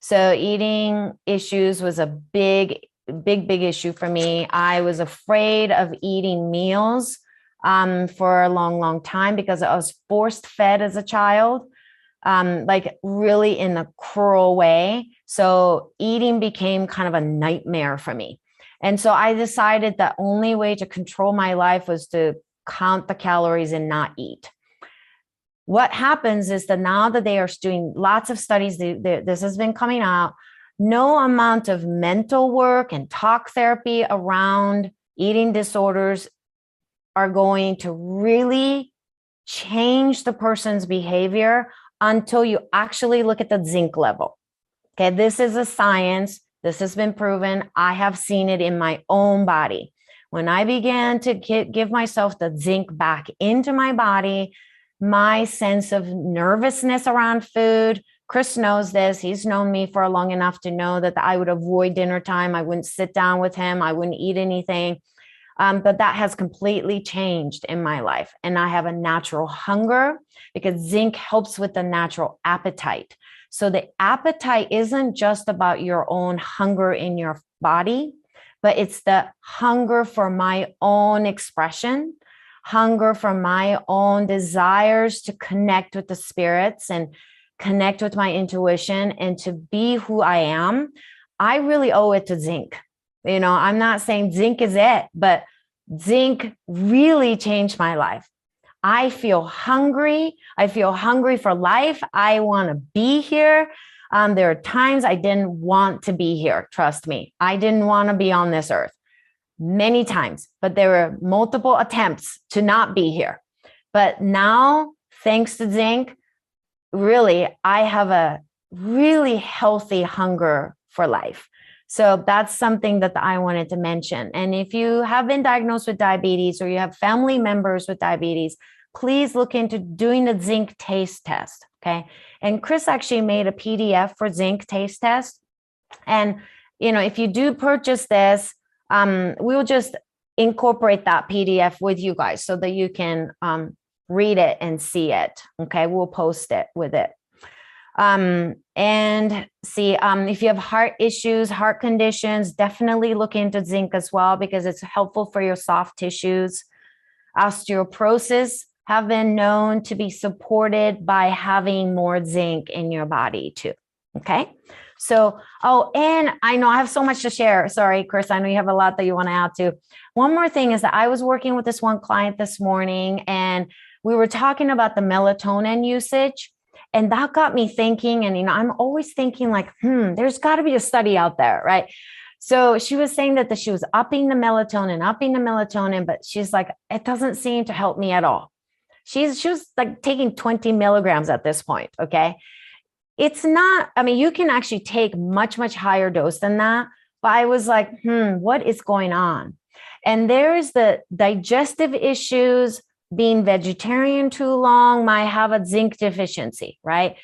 So eating issues was a big issue for me. I was afraid of eating meals for a long time because I was forced fed as a child, like really in a cruel way. So eating became kind of a nightmare for me. And so I decided the only way to control my life was to count the calories and not eat. What happens is that now that they are doing lots of studies, this has been coming out, no amount of mental work and talk therapy around eating disorders are going to really change the person's behavior until you actually look at the zinc level. Okay, this is a science. This has been proven. I have seen it in my own body. When I began to give myself the zinc back into my body, my sense of nervousness around food, Chris knows this. He's known me for long enough to know that I would avoid dinner time. I wouldn't sit down with him. I wouldn't eat anything. But that has completely changed in my life. And I have a natural hunger because zinc helps with the natural appetite. So the appetite isn't just about your own hunger in your body, but it's the hunger for my own expression, hunger for my own desires to connect with the spirits and connect with my intuition and to be who I am. I really owe it to zinc. You know, I'm not saying zinc is it, but zinc really changed my life. I feel hungry. I feel hungry for life. I want to be here. There are times I didn't want to be here. Trust me. I didn't want to be on this earth many times, but there were multiple attempts to not be here. But now, thanks to zinc, really, I have a really healthy hunger for life. So that's something that I wanted to mention. And if you have been diagnosed with diabetes or you have family members with diabetes, please look into doing the zinc taste test. Okay. And Chris actually made a PDF for zinc taste test. And, you know, if you do purchase this, we'll just incorporate that PDF with you guys so that you can read it and see it. Okay. We'll post it with it. And see, if you have heart issues, heart conditions, definitely look into zinc as well, because it's helpful for your soft tissues. Osteoporosis have been known to be supported by having more zinc in your body too. Okay. So, oh, and I know I have so much to share. Sorry, Chris, I know you have a lot that you want to add to. One more thing is that I was working with this one client this morning and we were talking about the melatonin usage. And that got me thinking, and, you know, I'm always thinking like, there's got to be a study out there, right? So she was saying that she was upping the melatonin, but she's like, it doesn't seem to help me at all. She was like taking 20 milligrams at this point, okay? It's not, I mean, you can actually take much, much higher dose than that, but I was like, what is going on? And there's the digestive issues. Being vegetarian too long might have a zinc deficiency, right?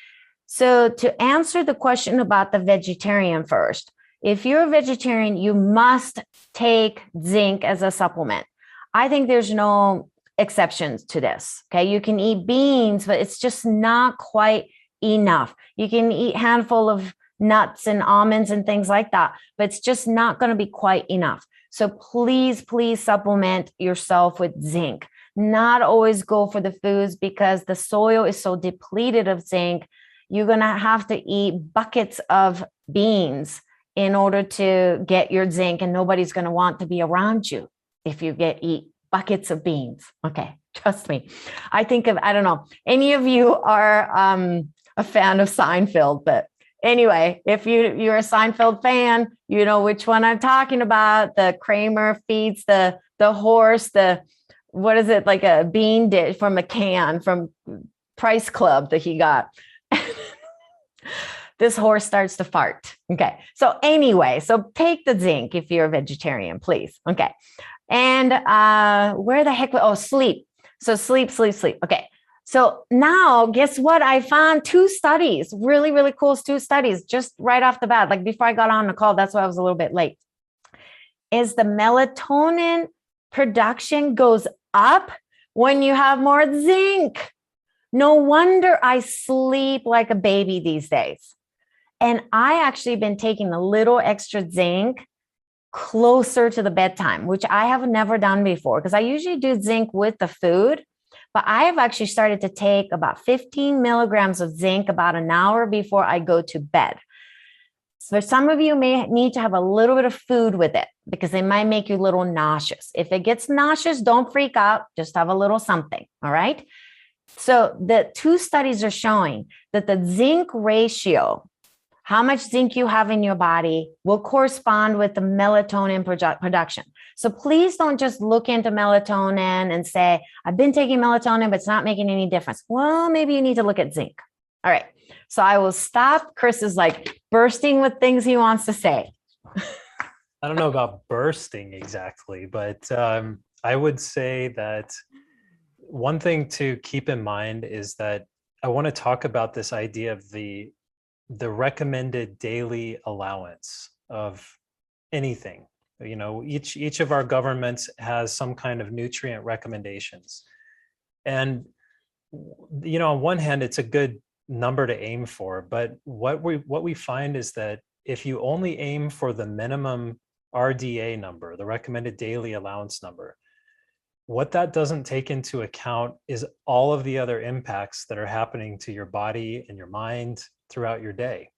So to answer the question about the vegetarian first, if you're a vegetarian, you must take zinc as a supplement. I think there's no exceptions to this, okay? You can eat beans, but it's just not quite enough. You can eat a handful of nuts and almonds and things like that, but it's just not going to be quite enough. So please, please supplement yourself with zinc. Not always go for the foods because the soil is so depleted of zinc. You're going to have to eat buckets of beans in order to get your zinc, and nobody's going to want to be around you if you eat buckets of beans. Okay, trust me. I don't know, any of you are a fan of Seinfeld, but anyway, if you're a Seinfeld fan, you know which one I'm talking about. The Kramer feeds the horse what is it, like a bean dish from a can from Price Club that he got. This horse starts to fart. Okay. So anyway, so take the zinc if you're a vegetarian, please. Okay. And where the heck? Oh, sleep. So sleep. Okay. So now guess what? I found 2 studies, really, really cool 2 studies just right off the bat. Like before I got on the call, that's why I was a little bit late. Is the melatonin production goes up when you have more zinc. No wonder I sleep like a baby these days. And I actually been taking a little extra zinc closer to the bedtime, which I have never done before because I usually do zinc with the food, but I have actually started to take about 15 milligrams of zinc about an hour before I go to bed. So some of you may need to have a little bit of food with it because it might make you a little nauseous. If it gets nauseous, don't freak out. Just have a little something. All right. So the 2 studies are showing that the zinc ratio, how much zinc you have in your body, will correspond with the melatonin production. So please don't just look into melatonin and say, I've been taking melatonin, but it's not making any difference. Well, maybe you need to look at zinc. All right. So I will stop. Chris is like bursting with things he wants to say. I don't know about bursting exactly, but I would say that one thing to keep in mind is that I want to talk about this idea of the recommended daily allowance of anything. You know, each of our governments has some kind of nutrient recommendations. And you know, on one hand, it's a good number to aim for, but what we find is that if you only aim for the minimum RDA number, the recommended daily allowance number, what that doesn't take into account is all of the other impacts that are happening to your body and your mind throughout your day.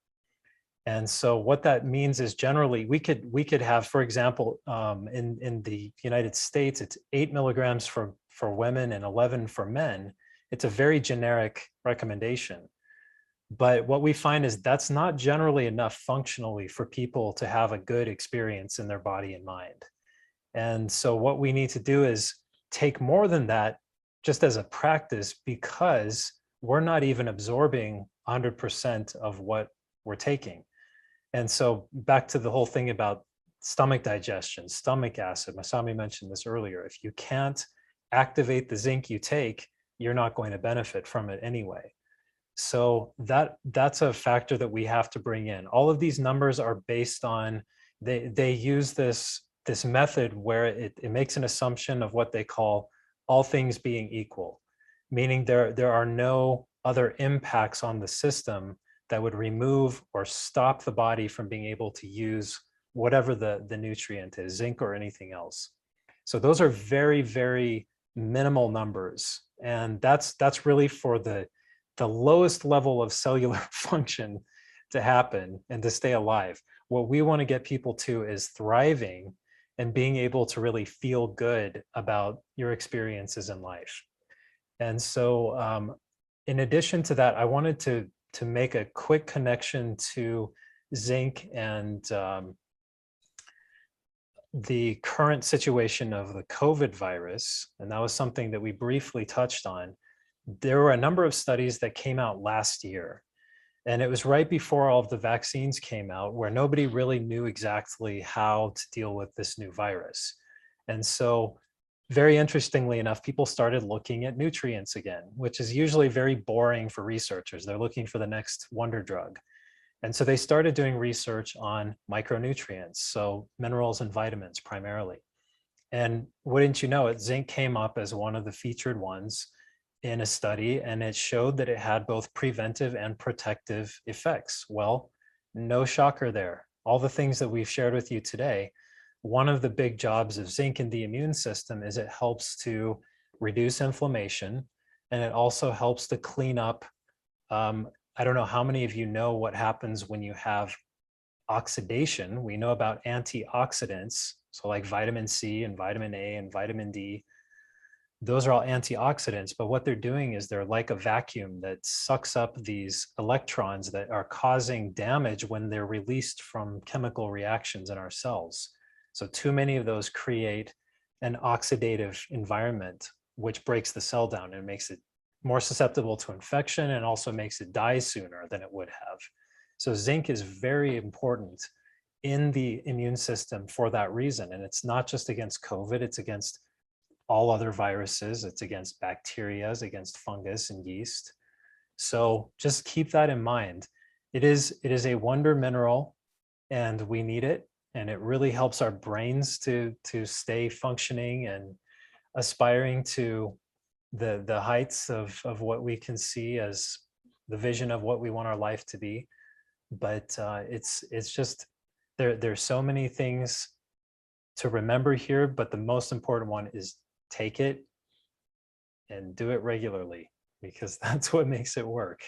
And so what that means is generally we could have, for example, in the United States, it's 8 milligrams for women and 11 for men. It's a very generic recommendation. But what we find is that's not generally enough functionally for people to have a good experience in their body and mind. And so what we need to do is take more than that just as a practice, because we're not even absorbing 100% of what we're taking. And so back to the whole thing about stomach digestion, stomach acid, Masami mentioned this earlier. If you can't activate the zinc you take, you're not going to benefit from it anyway. So that's a factor that we have to bring in. All of these numbers are based on, they use this method where it makes an assumption of what they call all things being equal, meaning there are no other impacts on the system that would remove or stop the body from being able to use whatever the nutrient is, zinc or anything else. So those are very, very minimal numbers. And that's really for the lowest level of cellular function to happen and to stay alive. What we want to get people to is thriving and being able to really feel good about your experiences in life. And so in addition to that, I wanted to make a quick connection to zinc and the current situation of the COVID virus. And that was something that we briefly touched on. There were a number of studies that came out last year, and it was right before all of the vaccines came out, where nobody really knew exactly how to deal with this new virus. And so very interestingly enough, people started looking at nutrients again, which is usually very boring for researchers. They're looking for the next wonder drug. And so they started doing research on micronutrients, so minerals and vitamins primarily. And wouldn't you know it, zinc came up as one of the featured ones in a study, and it showed that it had both preventive and protective effects. Well, no shocker there. All the things that we've shared with you today, one of the big jobs of zinc in the immune system is it helps to reduce inflammation, and it also helps to clean up. I don't know how many of you know what happens when you have oxidation. We know about antioxidants, so like vitamin C and vitamin A and vitamin D. Those are all antioxidants, but what they're doing is they're like a vacuum that sucks up these electrons that are causing damage when they're released from chemical reactions in our cells. So too many of those create an oxidative environment, which breaks the cell down and makes it more susceptible to infection, and also makes it die sooner than it would have. So zinc is very important in the immune system for that reason. And it's not just against COVID, it's against all other viruses. It's against bacteria, against fungus and yeast. So just keep that in mind. It is a wonder mineral, and we need it. And it really helps our brains to stay functioning and aspiring to the heights of what we can see as the vision of what we want our life to be. But it's just, there's so many things to remember here, but the most important one is take it and do it regularly, because that's what makes it work.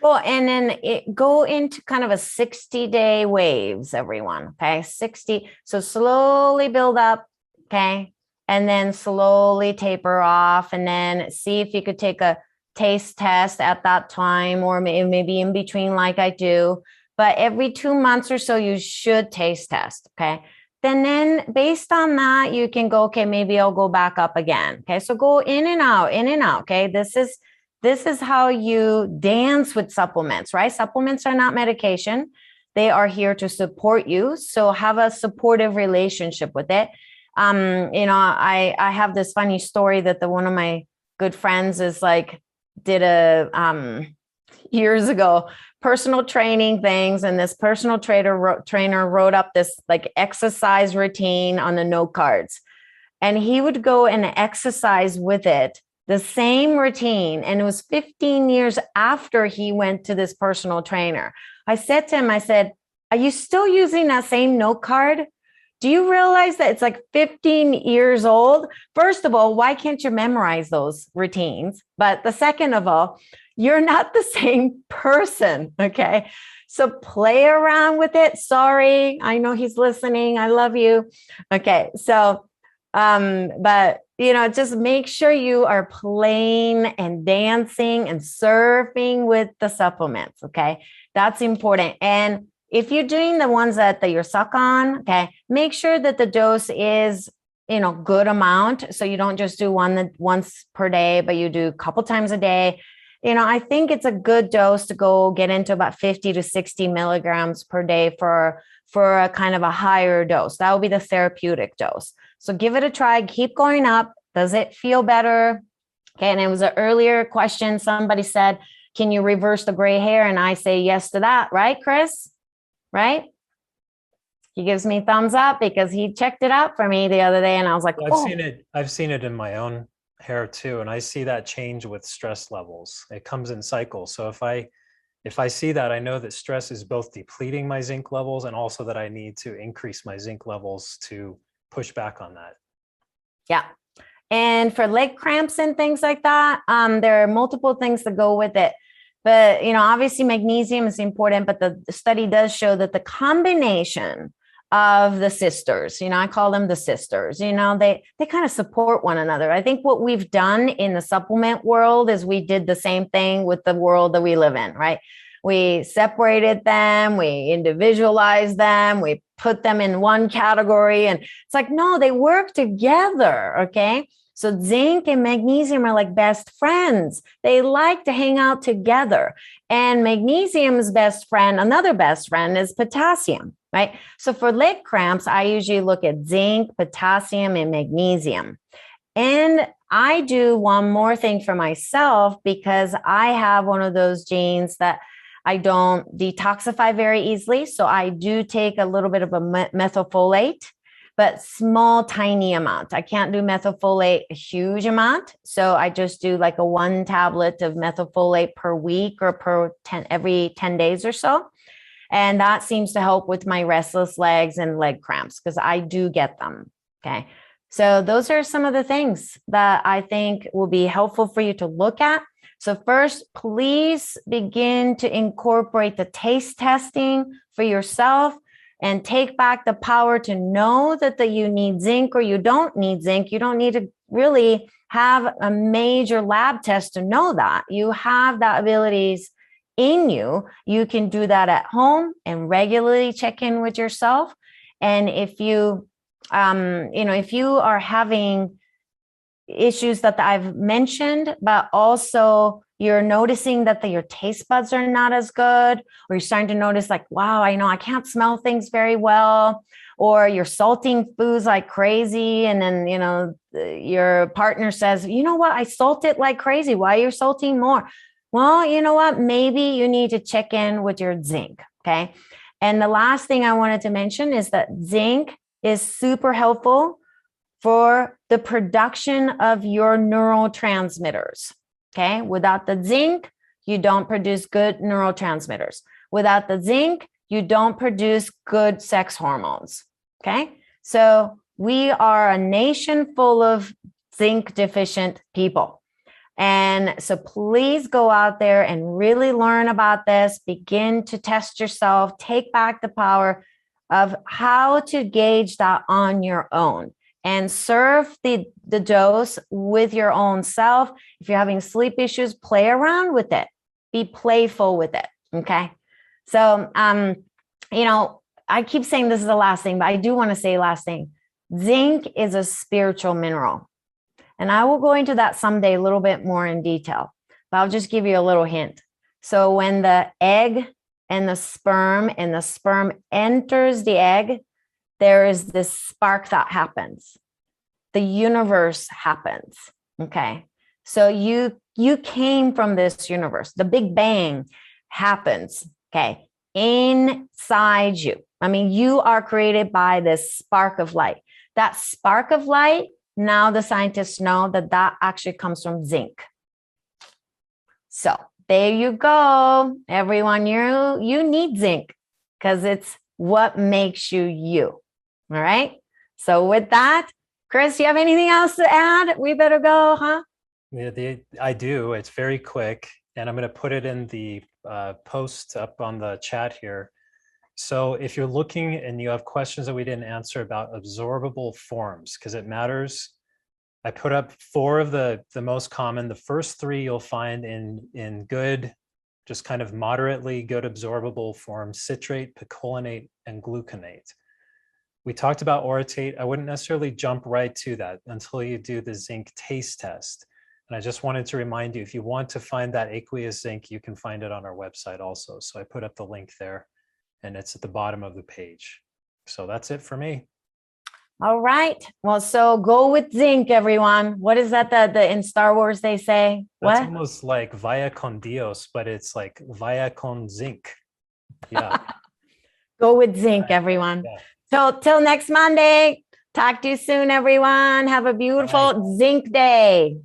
Well, and then go into kind of a 60-day waves, everyone. Okay. 60. So slowly build up. Okay. And then slowly taper off, and then see if you could take a taste test at that time, or maybe in between, like I do. But every 2 months or so, you should taste test. Okay. Then based on that, you can go, okay, maybe I'll go back up again. Okay. So go in and out, in and out. Okay. This is how you dance with supplements, right? Supplements are not medication. they are here to support you. So have a supportive relationship with it. I have this funny story that one of my good friends is like, did a, years ago, personal training things. And this personal trainer wrote up this like exercise routine on the note cards. And he would go and exercise with it, the same routine. And it was 15 years after he went to this personal trainer. I said to him, I said, are you still using that same note card? Do you realize that it's like 15 years old? First of all, why can't you memorize those routines? But the second of all, you're not the same person. Okay. So play around with it. Sorry. I know he's listening. I love you. Okay. So, but just make sure you are playing and dancing and surfing with the supplements. Okay. That's important. And if you're doing the ones that you're stuck on, okay, make sure that the dose is, good amount. So you don't just do once per day, but you do a couple times a day. I think it's a good dose to go get into about 50 to 60 milligrams per day for a kind of a higher dose. That will be the therapeutic dose. So give it a try, keep going up. Does it feel better? Okay. And it was an earlier question. Somebody said, can you reverse the gray hair? And I say yes to that. Right, Chris? Right? He gives me thumbs up because he checked it out for me the other day. And I was like, I've seen it in my own hair too. And I see that change with stress levels. It comes in cycles. So if I see that, I know that stress is both depleting my zinc levels and also that I need to increase my zinc levels to push back on that. Yeah. And for leg cramps and things like that, there are multiple things that go with it. But, obviously magnesium is important, but the study does show that the combination of the sisters, I call them the sisters, they kind of support one another. I think what we've done in the supplement world is we did the same thing with the world that we live in, right? We separated them, we individualized them, we put them in one category. And it's like, no, they work together, okay? So zinc and magnesium are like best friends. They like to hang out together. And magnesium's best friend, another best friend is potassium, right? So for leg cramps, I usually look at zinc, potassium, and magnesium. And I do one more thing for myself because I have one of those genes that I don't detoxify very easily. So I do take a little bit of a methylfolate, but small, tiny amount. I can't do methylfolate a huge amount. So I just do like a 1 tablet of methylfolate per week or every 10 days or so. And that seems to help with my restless legs and leg cramps because I do get them. Okay. So those are some of the things that I think will be helpful for you to look at. So first, please begin to incorporate the taste testing for yourself and take back the power to know that you need zinc or you don't need zinc. You don't need to really have a major lab test to know that. You have that abilities in you. You can do that at home and regularly check in with yourself. And if you, if you are having issues that I've mentioned, but also you're noticing that your taste buds are not as good, or you're starting to notice like, wow, I know I can't smell things very well, or you're salting foods like crazy. And then, your partner says, you know what, I salt it like crazy. Why are you salting more? Well, you know what, maybe you need to check in with your zinc. Okay. And the last thing I wanted to mention is that zinc is super helpful for the production of your neurotransmitters. Okay. Without the zinc, you don't produce good neurotransmitters. Without the zinc, you don't produce good sex hormones. Okay. So we are a nation full of zinc deficient people. And so please go out there and really learn about this, begin to test yourself, take back the power of how to gauge that on your own. And serve the dose with your own self. If you're having sleep issues, play around with it. Be playful with it. Okay. So, I keep saying this is the last thing, but I do want to say last thing. Zinc is a spiritual mineral. And I will go into that someday a little bit more in detail, but I'll just give you a little hint. So when the egg and the sperm enters the egg, there is this spark that happens. The universe happens. Okay. So you came from this universe. The Big Bang happens. Okay. Inside you. I mean, you are created by this spark of light. That spark of light, now the scientists know that that actually comes from zinc. So there you go, everyone. You need zinc because it's what makes you you. All right. So with that, Chris, you have anything else to add? We better go, huh? Yeah, I do. It's very quick, and I'm going to put it in the post up on the chat here. So if you're looking and you have questions that we didn't answer about absorbable forms, because it matters, I put up 4 of the most common. The first 3 you'll find in good, just kind of moderately good absorbable forms: citrate, picolinate, and gluconate. We talked about orotate. I wouldn't necessarily jump right to that until you do the zinc taste test. And I just wanted to remind you, if you want to find that aqueous zinc, you can find it on our website also. So I put up the link there, and it's at the bottom of the page. So that's it for me. All right. Well, so go with zinc, everyone. What is that the in Star Wars they say? That's What? almost like vaya con Dios, but it's like vaya con zinc. Yeah. Go with zinc, everyone. Yeah. Till next Monday. Talk to you soon, everyone. Have a beautiful zinc day.